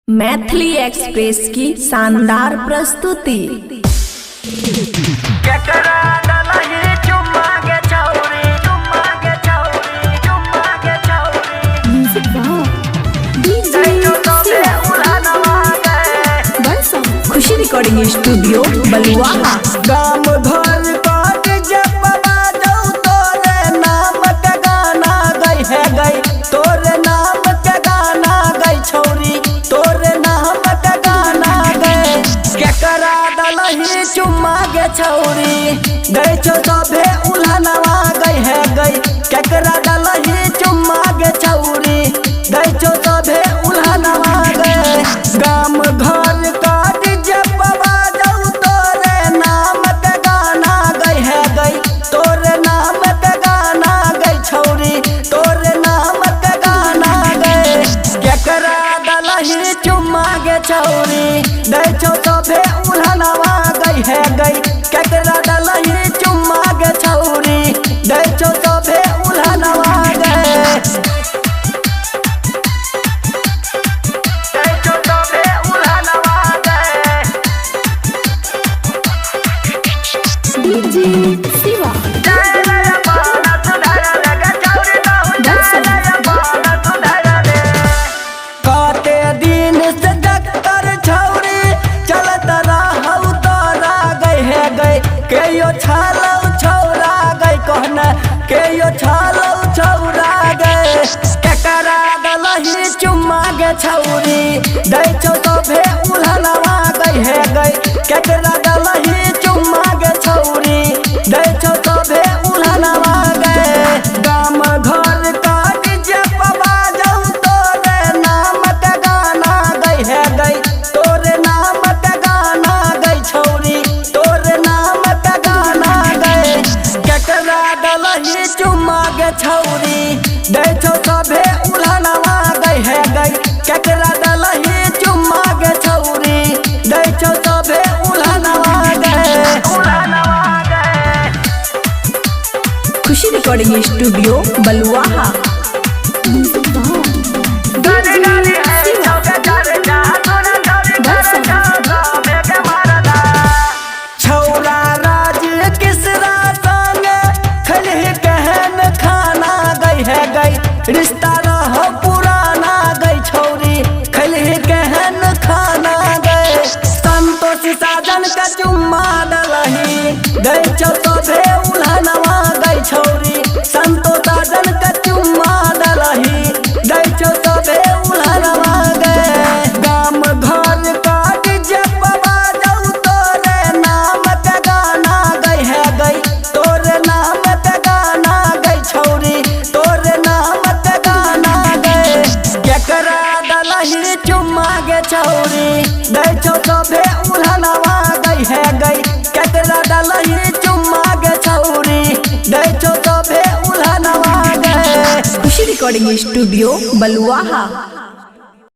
Maithili express की शानदार प्रस्तुति। खुशी रिकॉर्डिंग स्टूडियो बलुआहा। गाम घर काट जब बाजौ तोरे नाम के गाना गई है गई, तोरे नाम के गाना गई छौरी, तोरे नाम के गाना गए। केकरा दलही चुम्मा गे छौरी, गई छो सभे उल्हनवा गई है गई। केकरा दलही चुम्मा गे छौरी, गई छो सभे उल्हनवा गए। गाम घर काट जब बाजौ तोरे नाम के गाना गई है गई, तोरे नाम के गाना गई छौरी, तोरे नाम के गाना गए। केकरा दलही चुम्मा गे छौरी, गई छो सभे उल्हनवा गई है गई। केकरा दलही चुम्मा गे छौरी, गई छो सभे उल्हनवा गए। शिवा काते दिन से डॉक्टर छौरी चलत रहौ तोरा गई है गई। केयो छालौ छौरा गई कहना, केयो छालौ छौरा गए। केकरा दलही चुम्मा गे छौरी, दै छौ सभे उल्हनवा गई है गई। केकरा दलही चुम्मा गे छौरी, दै छौ सभे उल्हनवा गए। गाम घर काट जब बाजौ तोरे नाम के गाना गई है गई, तोरे नाम के गाना गई छौरी, तोरे नाम के गाना गए। केकरा दलही चुम्मा गे छौरी, दै छौ सभे उल्हनवा गई है गई। केकरा दलही चुम्मा गे छौरी, दै छौ सभे उल्हनवा गए। खुशी रिकॉर्डिंग स्टूडियो बलुआहा। छौरा राज किसरा संगे खलही कहन खाना गई है गई। रिश्ता रहो पुराना गई छौरी, खलही कहन खाना गए। संतोष साजन का चुम्मा दलही, गई छौ सभे उल्हनवा गई छौरी। संतोष साजन का चुम्मा दलही, गई छौ सभे उल्हनवा गए। गाम घर काट जब बाजौ तोरे नाम के गाना गई है गई, तोरे नाम के गाना गई छौरी, तोरे नाम के गाना गए। केकरा दलही चुम्मा गे छौरी, दै छौ सभे उल्हनवा गई है गई। केकरा दलही चुम्मा गे छौरी, दै छौ सभे उल्हनवा गए। खुशी रिकॉर्डिंग स्टूडियो बलुआहा।